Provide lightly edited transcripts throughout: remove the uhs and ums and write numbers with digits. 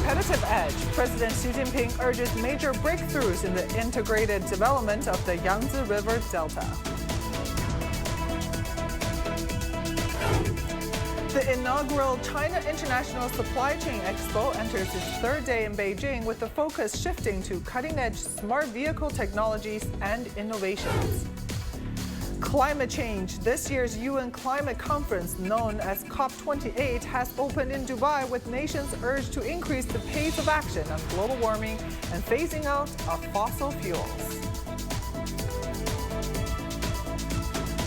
competitive edge, President Xi Jinping urges major breakthroughs in the integrated development of the Yangtze River Delta. The inaugural China International Supply Chain Expo enters its third day in Beijing with the focus shifting to cutting-edge smart vehicle technologies and innovations. Climate change. This year's UN climate conference, known as COP28, has opened in Dubai with nations urged to increase the pace of action on global warming and phasing out of fossil fuels.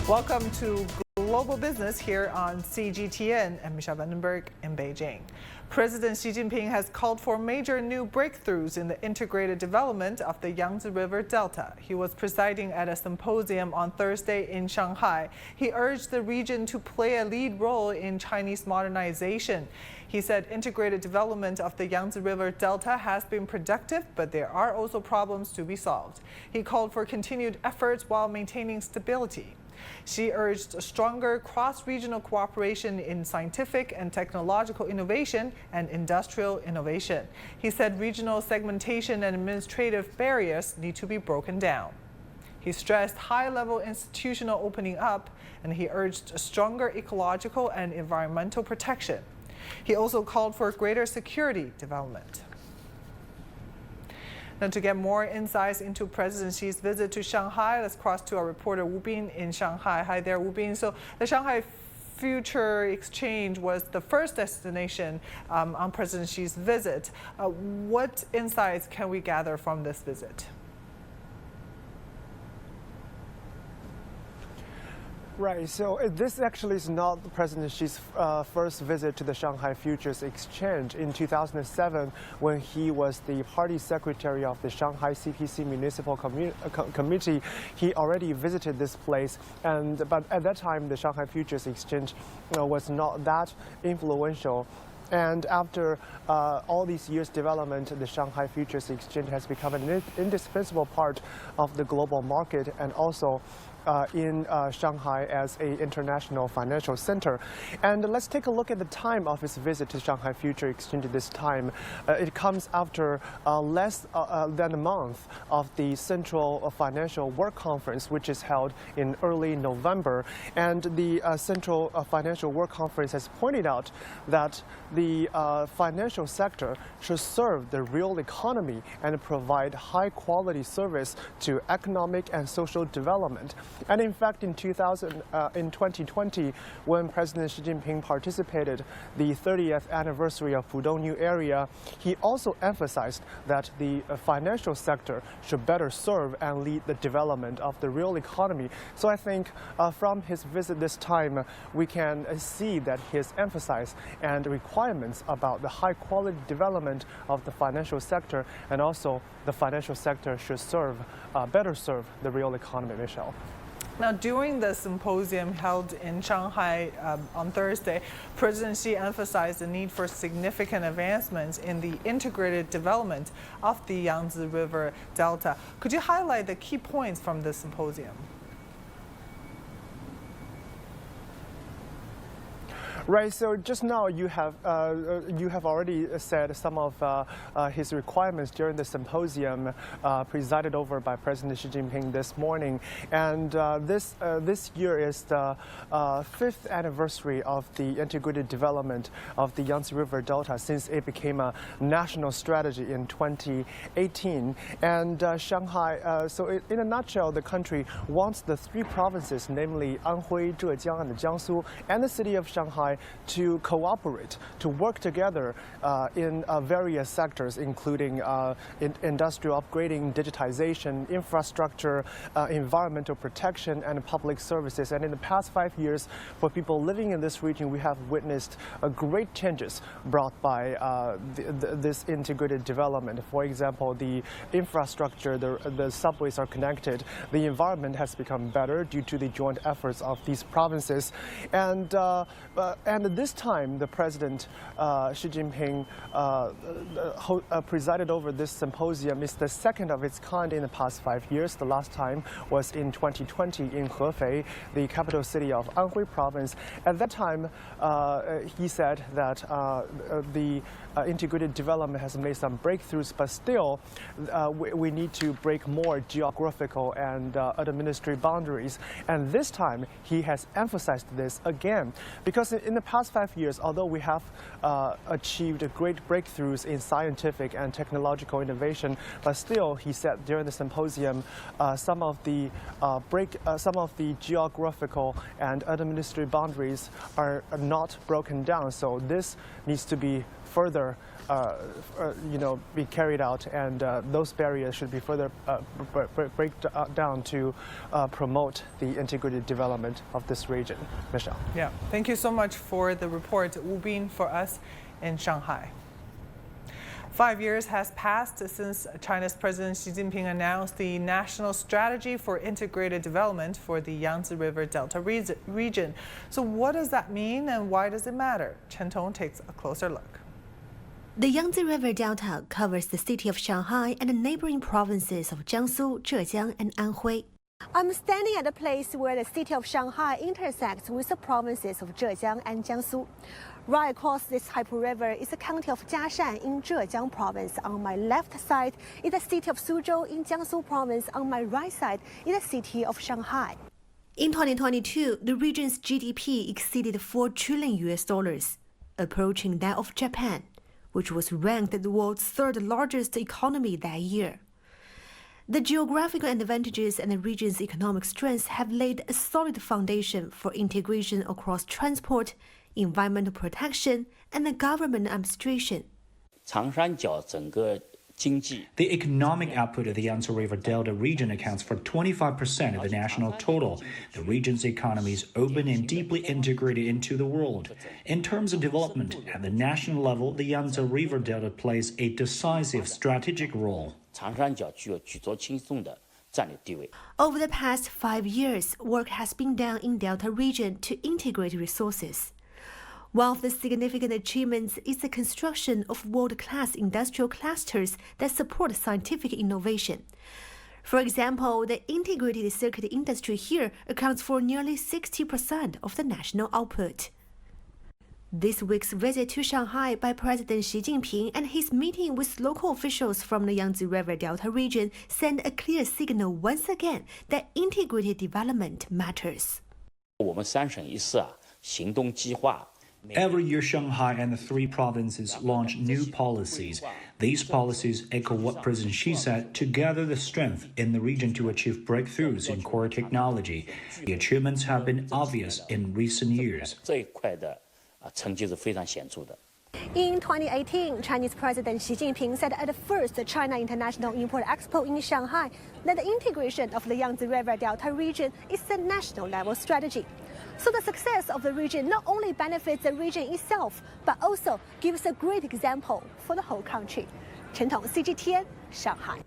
Welcome to Global Business here on CGTN. I'm Michelle Vandenberg in Beijing. President Xi Jinping has called for major new breakthroughs in the integrated development of the Yangtze River Delta. He was presiding at a symposium on Thursday in Shanghai. He urged the region to play a lead role in Chinese modernization. He said integrated development of the Yangtze River Delta has been productive, but there are also problems to be solved. He called for continued efforts while maintaining stability. Xi urged stronger cross-regional cooperation in scientific and technological innovation and industrial innovation. He said regional segmentation and administrative barriers need to be broken down. He stressed high-level institutional opening up, and he urged stronger ecological and environmental protection. He also called for greater security development. Now, to get more insights into President Xi's visit to Shanghai, let's cross to our reporter Wu Bin in Shanghai. Hi there, Wu Bin. So the Shanghai Future Exchange was the first destination on President Xi's visit. What insights can we gather from this visit? Right, so this actually is not President Xi's first visit to the Shanghai Futures Exchange. In 2007, when he was the party secretary of the Shanghai CPC Municipal Committee, he already visited this place. But at that time, the Shanghai Futures Exchange was not that influential. And after all these years' development, the Shanghai Futures Exchange has become an indispensable part of the global market and also in Shanghai as an international financial center. And let's take a look at the time of his visit to Shanghai Future Exchange this time. It comes after less than a month of the Central Financial Work Conference, which is held in early November. And the Central Financial Work Conference has pointed out that the financial sector should serve the real economy and provide high-quality service to economic and social development. And in fact, in 2020, when President Xi Jinping participated the 30th anniversary of Pudong New Area, he also emphasized that the financial sector should better serve and lead the development of the real economy. So I think from his visit this time, we can see that his emphasis and requirements about the high-quality development of the financial sector, and also the financial sector should better serve the real economy, Michelle. Now, during the symposium held in Shanghai on Thursday, President Xi emphasized the need for significant advancements in the integrated development of the Yangtze River Delta. Could you highlight the key points from the symposium? Right. So just now you have already said some of his requirements during the symposium presided over by President Xi Jinping this morning, and this year is the 5th anniversary of the integrated development of the Yangtze River Delta since it became a national strategy in 2018. And Shanghai. So in a nutshell, the country wants the 3 provinces, namely Anhui, Zhejiang, and Jiangsu, and the city of Shanghai, to cooperate, to work together in various sectors, including industrial upgrading, digitization, infrastructure, environmental protection, and public services. And in the past 5 years, for people living in this region, we have witnessed great changes brought by this integrated development. For example, the infrastructure, the subways are connected. The environment has become better due to the joint efforts of these provinces. And And this time, the President Xi Jinping presided over this symposium. It's the second of its kind in the past 5 years. The last time was in 2020 in Hefei, the capital city of Anhui Province. At that time, he said that the integrated development has made some breakthroughs, but still we need to break more geographical and administrative boundaries. And this time, he has emphasized this again, because in the past 5 years, although we have achieved great breakthroughs in scientific and technological innovation, but still, he said during the symposium, some of the geographical and administrative boundaries are not broken down. So this needs to be further, be carried out, and those barriers should be further break down to promote the integrated development of this region. Michelle. Yeah, thank you so much for the report, Wu Bin, for us in Shanghai. 5 years has passed since China's President Xi Jinping announced the national strategy for integrated development for the Yangtze River Delta region. So what does that mean and why does it matter? Chen Tong takes a closer look. The Yangtze River Delta covers the city of Shanghai and the neighboring provinces of Jiangsu, Zhejiang, and Anhui. I'm standing at a place where the city of Shanghai intersects with the provinces of Zhejiang and Jiangsu. Right across this Haipu River is the county of Jiashan in Zhejiang province. On my left side is the city of Suzhou in Jiangsu province. On my right side is the city of Shanghai. In 2022, the region's GDP exceeded $4 trillion, approaching that of Japan, which was ranked the world's third largest economy that year. The geographical advantages and the region's economic strengths have laid a solid foundation for integration across transport, environmental protection, and the government administration. The economic output of the Yangtze River Delta region accounts for 25% of the national total. The region's economy is open and deeply integrated into the world. In terms of development, at the national level, the Yangtze River Delta plays a decisive strategic role. Over the past 5 years, work has been done in Delta region to integrate resources. One of the significant achievements is the construction of world-class industrial clusters that support scientific innovation. For example, the integrated circuit industry here accounts for nearly 60% of the national output. This week's visit to Shanghai by President Xi Jinping and his meeting with local officials from the Yangtze River Delta region send a clear signal once again that integrated development matters. Every year, Shanghai and the three provinces launch new policies. These policies echo what President Xi said to gather the strength in the region to achieve breakthroughs in core technology. The achievements have been obvious in recent years. In 2018, Chinese President Xi Jinping said at the first China International Import Expo in Shanghai that the integration of the Yangtze River Delta region is a national level strategy. So the success of the region not only benefits the region itself, but also gives a great example for the whole country. Chen Tong, CGTN, Shanghai.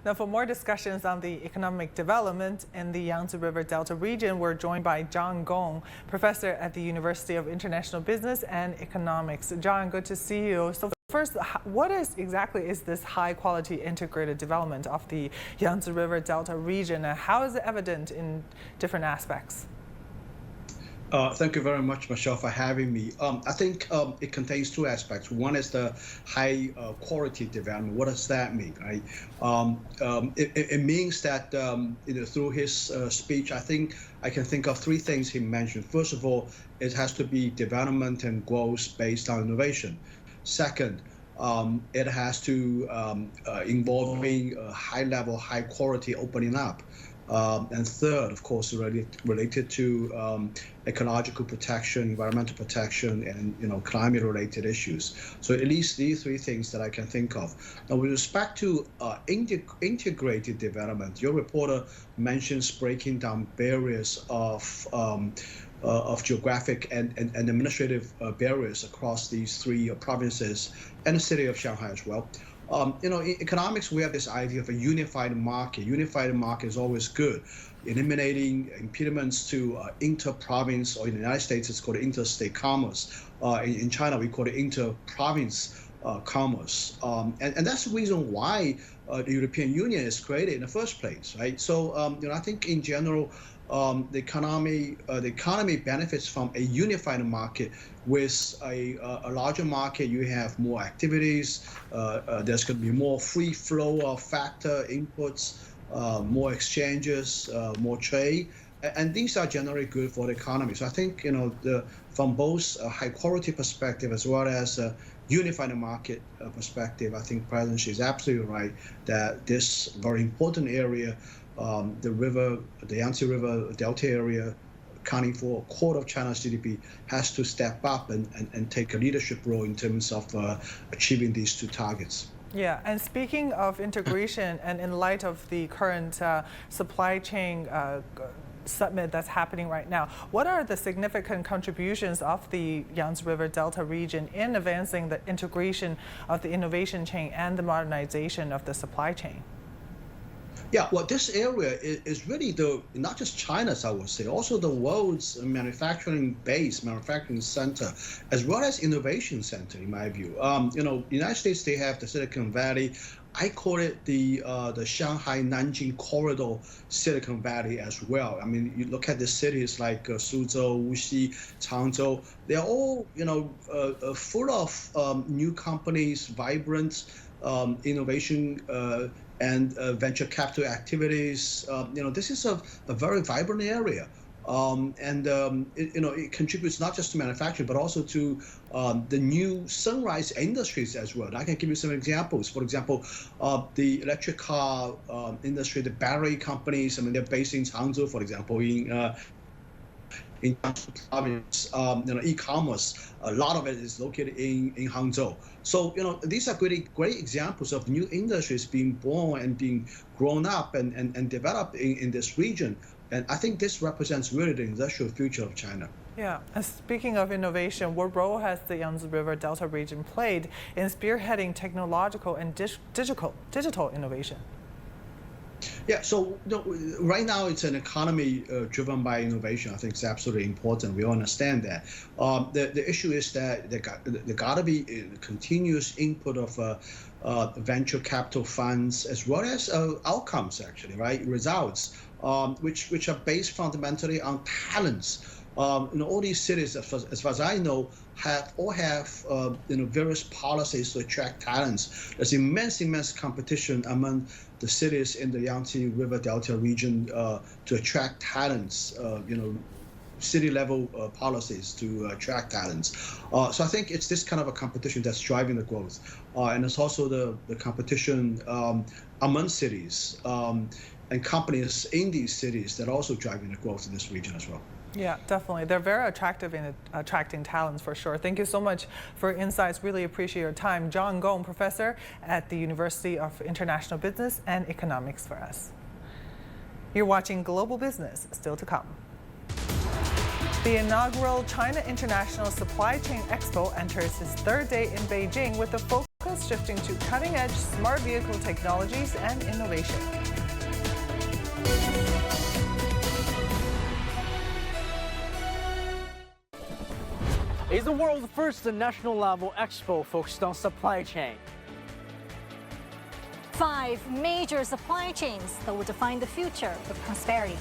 Now, for more discussions on the economic development in the Yangtze River Delta region, we're joined by John Gong, professor at the University of International Business and Economics. John, good to see you. So first, what exactly is this high-quality integrated development of the Yangtze River Delta region, and how is it evident in different aspects? Thank you very much, Michelle, for having me. I think it contains two aspects. One is the high quality development. What does that mean? Right? It means that through his speech, I think I can think of three things he mentioned. First of all, it has to be development and growth based on innovation. Second, it has to involving high level, high quality opening up. And third, of course, related to ecological protection, environmental protection, and climate-related issues. So at least these three things that I can think of. Now, with respect to integrated development, your reporter mentions breaking down barriers of geographic and administrative barriers across these three provinces and the city of Shanghai as well. In economics, we have this idea of a unified market. Unified market is always good, eliminating impediments to inter-province, or in the United States it's called interstate commerce. In China we call it inter-province commerce, and that's the reason why the European Union is created in the first place, right? So I think in general the economy benefits from a unified market. With a larger market, you have more activities. There's going to be more free flow of factor inputs, more exchanges, more trade, and these are generally good for the economy. So I think from both a high quality perspective as well as a unified market perspective, I think President Xi is absolutely right that this very important area, the Yangtze River Delta area, accounting for a quarter of China's GDP, has to step up and take a leadership role in terms of achieving these two targets. Yeah, and speaking of integration, and in light of the current supply chain summit that's happening right now, what are the significant contributions of the Yangtze River Delta region in advancing the integration of the innovation chain and the modernization of the supply chain? Yeah, well, this area is really not just China's, I would say, also the world's manufacturing base, manufacturing center, as well as innovation center, in my view. The United States, they have the Silicon Valley. I call it the Shanghai-Nanjing corridor Silicon Valley as well. I mean, you look at the cities like Suzhou, Wuxi, Changzhou. They're all, full of new companies, vibrant innovation and venture capital activities. This is a very vibrant area. It contributes not just to manufacturing, but also to the new sunrise industries as well. And I can give you some examples. For example, the electric car industry, the battery companies, I mean, they're based in Changzhou, for example, in Jiangsu province. E-commerce, a lot of it is located in Hangzhou. So, these are great examples of new industries being born and being grown up and developed in this region. And I think this represents really the industrial future of China. Yeah, and speaking of innovation, what role has the Yangtze River Delta region played in spearheading technological and digital innovation? Yeah, so right now it's an economy driven by innovation. I think it's absolutely important. We all understand that. The issue is that there got to be continuous input of venture capital funds as well as outcomes, actually, right? Results, which are based fundamentally on talents. All these cities, as far as I know, have various policies to attract talents. There's immense competition among the cities in the Yangtze River Delta region to attract talents. City level policies to attract talents. So I think it's this kind of a competition that's driving the growth, and it's also the competition among cities and companies in these cities that are also driving the growth in this region as well. Yeah, definitely. They're very attractive in attracting talents for sure. Thank you so much for your insights. Really appreciate your time. John Gong, professor at the University of International Business and Economics for us. You're watching Global Business, still to come. The inaugural China International Supply Chain Expo enters its third day in Beijing with the focus shifting to cutting-edge smart vehicle technologies and innovation. It's the world's first national-level expo focused on supply chain. 5 major supply chains that will define the future of prosperity.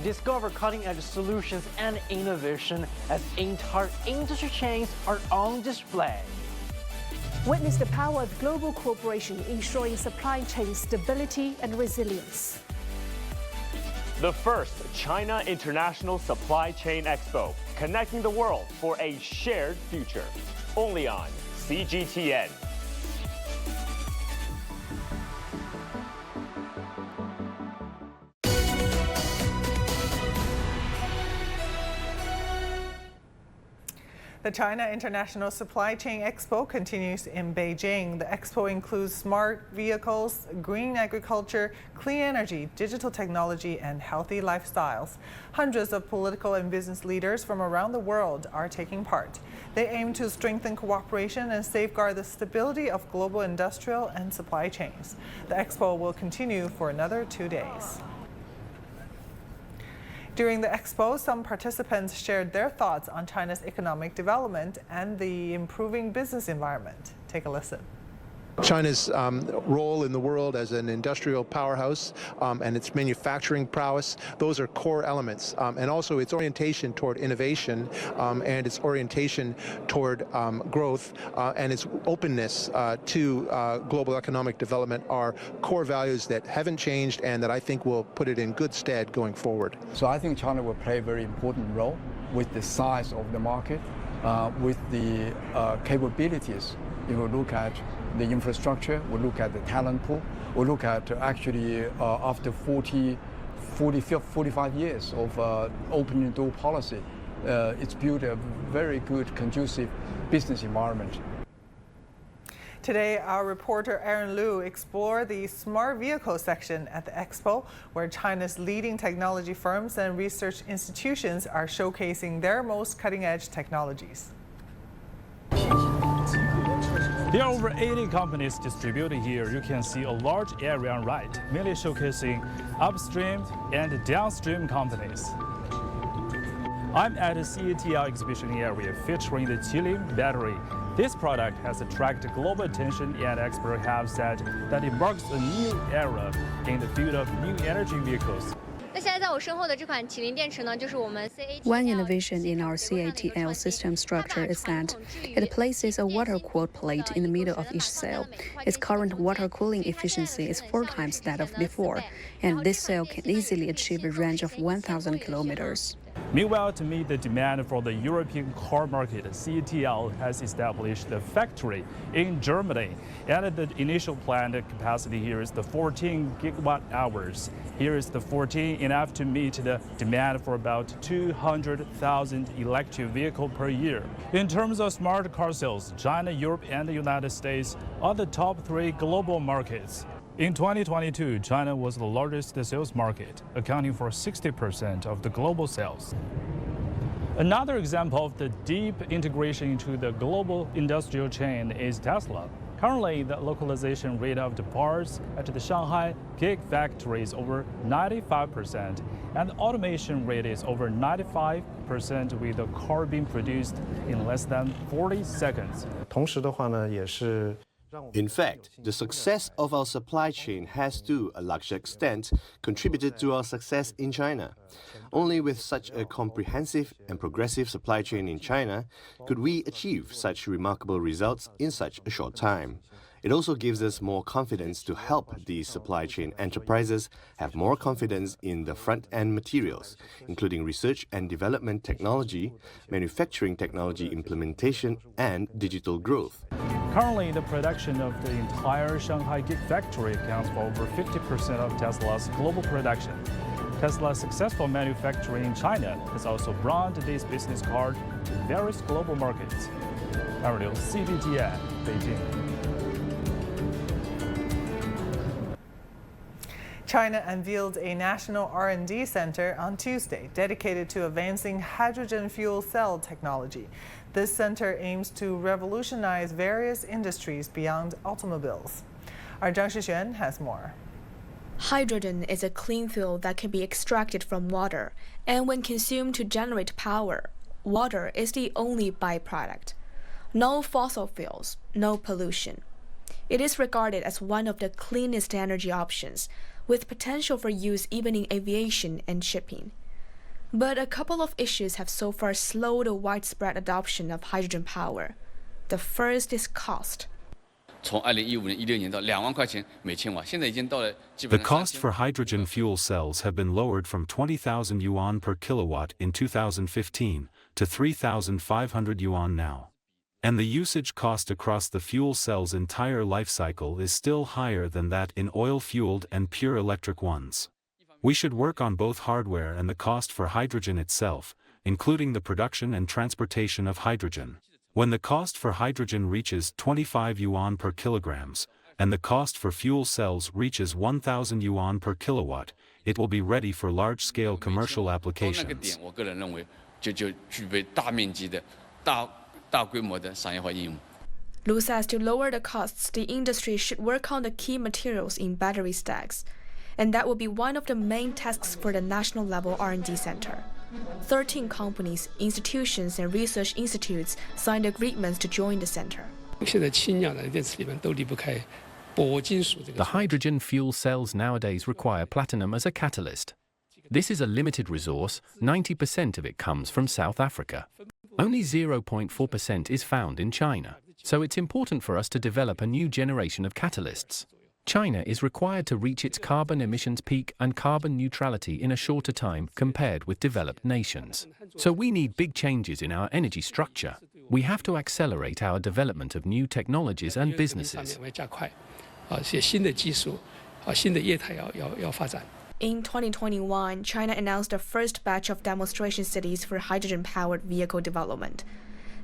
Discover cutting-edge solutions and innovation as entire industry chains are on display. Witness the power of global cooperation ensuring supply chain stability and resilience. The first China International Supply Chain Expo, connecting the world for a shared future. Only on CGTN. The China International Supply Chain Expo continues in Beijing. The expo includes smart vehicles, green agriculture, clean energy, digital technology, and healthy lifestyles. Hundreds of political and business leaders from around the world are taking part. They aim to strengthen cooperation and safeguard the stability of global industrial and supply chains. The expo will continue for another 2 days. During the expo, some participants shared their thoughts on China's economic development and the improving business environment. Take a listen. China's role in the world as an industrial powerhouse and its manufacturing prowess, those are core elements. And also its orientation toward innovation and its orientation toward growth and its openness to global economic development are core values that haven't changed and that I think will put it in good stead going forward. So I think China will play a very important role with the size of the market, with the capabilities. You will look at the infrastructure, we'll look at the talent pool, we'll look at actually after 45 years of opening door policy, it's built a very good, conducive business environment. Today, our reporter Aaron Liu explored the smart vehicle section at the expo, where China's leading technology firms and research institutions are showcasing their most cutting-edge technologies. There are over 80 companies distributed here. You can see a large area on right, mainly showcasing upstream and downstream companies. I'm at a CATL exhibition area featuring the Qilin battery. This product has attracted global attention, and experts have said that it marks a new era in the field of new energy vehicles. One innovation in our CATL system structure is that it places a water cooled plate in the middle of each cell. Its current water cooling efficiency is 4 times that of before, and this cell can easily achieve a range of 1,000 kilometers. Meanwhile, to meet the demand for the European car market, CATL has established a factory in Germany, and the initial planned capacity here is the 14 gigawatt hours. Here is the 14, enough to meet the demand for about 200,000 electric vehicles per year. In terms of smart car sales, China, Europe, and the United States are the top 3 global markets. In 2022, China was the largest sales market, accounting for 60% of the global sales. Another example of the deep integration into the global industrial chain is Tesla. Currently, the localization rate of the parts at the Shanghai Gigafactory is over 95%, and the automation rate is over 95%, with the car being produced in less than 40 seconds. In fact, the success of our supply chain has to a large extent contributed to our success in China. Only with such a comprehensive and progressive supply chain in China could we achieve such remarkable results in such a short time. It also gives us more confidence to help these supply chain enterprises have more confidence in the front-end materials, including research and development technology, manufacturing technology implementation, and digital growth. Currently, the production of the entire Shanghai Gigafactory accounts for over 50% of Tesla's global production. Tesla's successful manufacturing in China has also brought this business card to various global markets. Aaron Liu, CGTN, Beijing. China unveiled a national R&D center on Tuesday dedicated to advancing hydrogen fuel cell technology. This center aims to revolutionize various industries beyond automobiles. Our Zhang Shixuan has more. Hydrogen is a clean fuel that can be extracted from water, and when consumed to generate power, water is the only byproduct. No fossil fuels, no pollution. It is regarded as one of the cleanest energy options, with potential for use even in aviation and shipping. But a couple of issues have so far slowed the widespread adoption of hydrogen power. The first is cost. The cost for hydrogen fuel cells have been lowered from 20,000 yuan per kilowatt in 2015 to 3,500 yuan now. And the usage cost across the fuel cell's entire life cycle is still higher than that in oil-fueled and pure electric ones. We should work on both hardware and the cost for hydrogen itself, including the production and transportation of hydrogen. When the cost for hydrogen reaches 25 yuan per kilograms, and the cost for fuel cells reaches 1,000 yuan per kilowatt, it will be ready for large-scale commercial applications. 大规模的商业化应用。 Lu says to lower the costs, the industry should work on the key materials in battery stacks, and that will be one of the main tasks for the national level R&D center. 13 companies, institutions, and research institutes signed agreements to join the center. 现在氢氧的电池里面都离不开铂金属这个。 The hydrogen fuel cells nowadays require platinum as a catalyst. This is a limited resource. 90% of it comes from South Africa. Only 0.4% is found in China. So it's important for us to develop a new generation of catalysts. China is required to reach its carbon emissions peak and carbon neutrality in a shorter time compared with developed nations. So we need big changes in our energy structure. We have to accelerate our development of new technologies and businesses. In 2021, China announced the first batch of demonstration cities for hydrogen-powered vehicle development.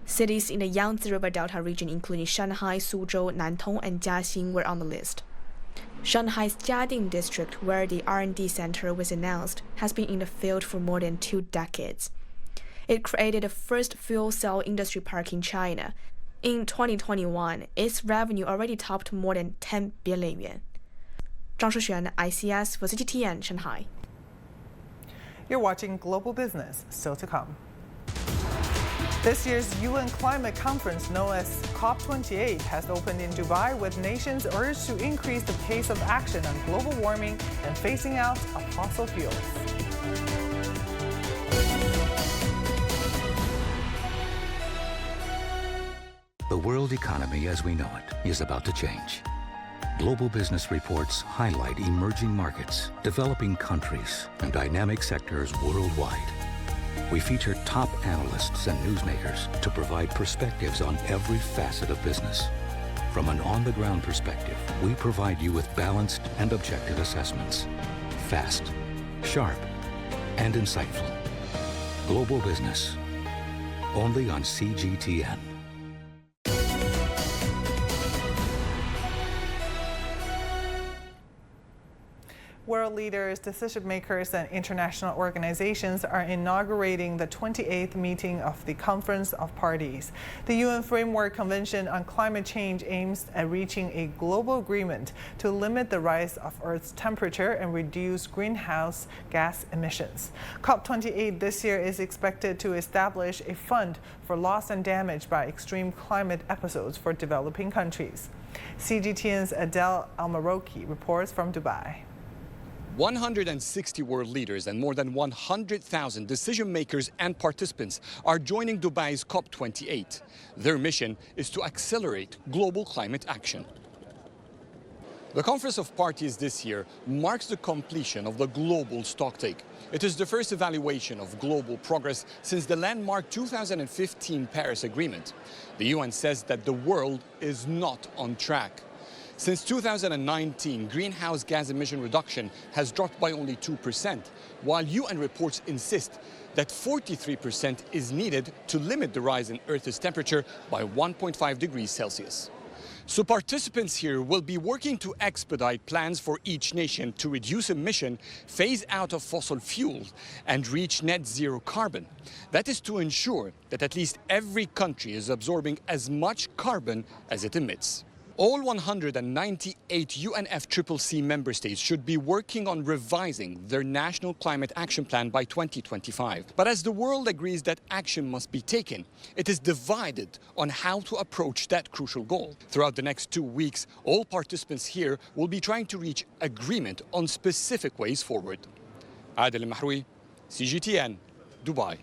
Cities in the Yangtze River Delta region, including Shanghai, Suzhou, Nantong, and Jiaxing, were on the list. Shanghai's Jiading district, where the R&D center was announced, has been in the field for more than 2 decades. It created the first fuel cell industry park in China. In 2021, its revenue already topped more than 10 billion yuan. Zhang Shixuan, ICS for CGTN, Shanghai. You're watching Global Business, still to come. This year's UN Climate Conference, known as COP28, has opened in Dubai with nations urged to increase the pace of action on global warming and phasing out of fossil fuels. The world economy as we know it is about to change. Global Business reports highlight emerging markets, developing countries, and dynamic sectors worldwide. We feature top analysts and newsmakers to provide perspectives on every facet of business. From an on-the-ground perspective, we provide you with balanced and objective assessments. Fast, sharp, and insightful. Global Business, only on CGTN. World leaders, decision makers, and international organizations are inaugurating the 28th meeting of the Conference of Parties. The UN Framework Convention on Climate Change aims at reaching a global agreement to limit the rise of Earth's temperature and reduce greenhouse gas emissions. COP28 this year is expected to establish a fund for loss and damage by extreme climate episodes for developing countries. CGTN's Adel Almaroki reports from Dubai. 160 world leaders and more than 100,000 decision makers and participants are joining Dubai's COP28. Their mission is to accelerate global climate action. The Conference of Parties this year marks the completion of the global stocktake. It is the first evaluation of global progress since the landmark 2015 Paris Agreement. The UN says that the world is not on track. Since 2019, greenhouse gas emission reduction has dropped by only 2%, while UN reports insist that 43% is needed to limit the rise in Earth's temperature by 1.5 degrees Celsius. So participants here will be working to expedite plans for each nation to reduce emission, phase out of fossil fuels, and reach net zero carbon. That is to ensure that at least every country is absorbing as much carbon as it emits. All 198 UNFCCC member states should be working on revising their national climate action plan by 2025. But as the world agrees that action must be taken, it is divided on how to approach that crucial goal. Throughout the next 2 weeks, all participants here will be trying to reach agreement on specific ways forward. Adel Mahroui, CGTN, Dubai.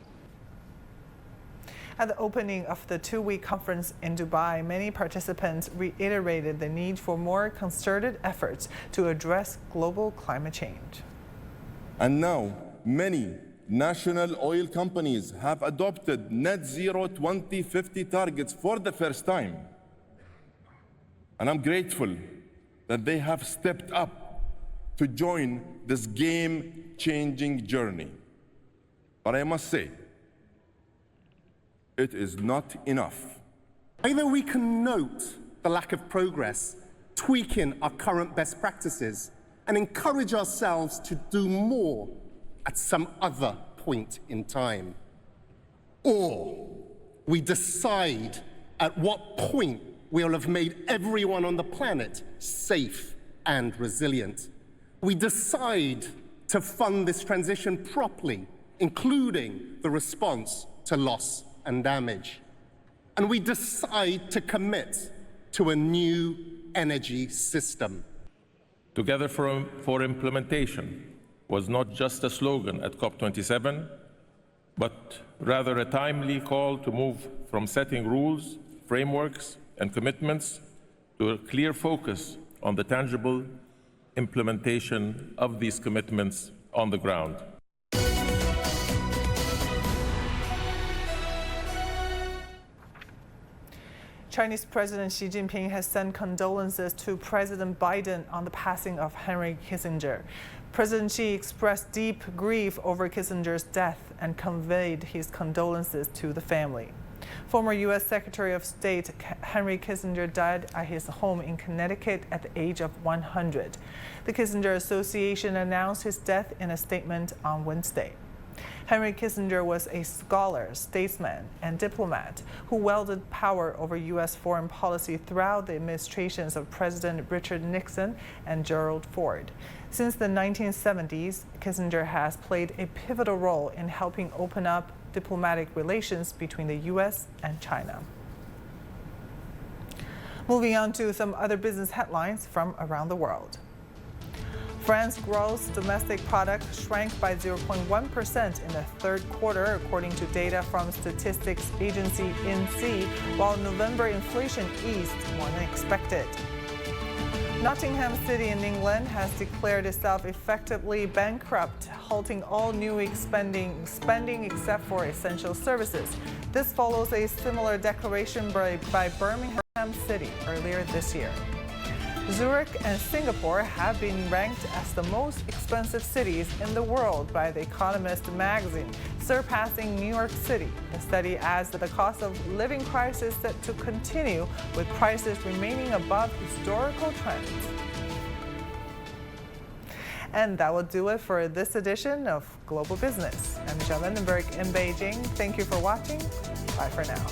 At the opening of the 2-week conference in Dubai, many participants reiterated the need for more concerted efforts to address global climate change. And now, many national oil companies have adopted net zero 2050 targets for the first time. And I'm grateful that they have stepped up to join this game-changing journey. But I must say, it is not enough. Either we can note the lack of progress, tweaking our current best practices, and encourage ourselves to do more at some other point in time. Or We decide at what point we'll have made everyone on the planet safe and resilient. We decide to fund this transition properly, including the response to loss and damage. And we decide to commit to a new energy system. Together for Implementation was not just a slogan at COP27, but rather a timely call to move from setting rules, frameworks, and commitments to a clear focus on the tangible implementation of these commitments on the ground. Chinese President Xi Jinping has sent condolences to President Biden on the passing of Henry Kissinger. President Xi expressed deep grief over Kissinger's death and conveyed his condolences to the family. Former U.S. Secretary of State Henry Kissinger died at his home in Connecticut at the age of 100. The Kissinger Association announced his death in a statement on Wednesday. Henry Kissinger was a scholar, statesman, and diplomat who wielded power over U.S. foreign policy throughout the administrations of President Richard Nixon and Gerald Ford. Since the 1970s, Kissinger has played a pivotal role in helping open up diplomatic relations between the U.S. and China. Moving on to some other business headlines from around the world. France's gross domestic product shrank by 0.1% in the third quarter, according to data from statistics agency INSEE, while November inflation eased more than expected. Nottingham City in England has declared itself effectively bankrupt, halting all new spending except for essential services. This follows a similar declaration by Birmingham City earlier this year. Zurich and Singapore have been ranked as the most expensive cities in the world by The Economist magazine, surpassing New York City. The study adds that the cost of living crisis is set to continue, with prices remaining above historical trends. And that will do it for this edition of Global Business. I'm Michelle Vandenberg in Beijing. Thank you for watching. Bye for now.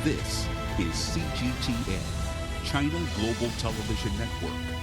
This is CGTN, China Global Television Network.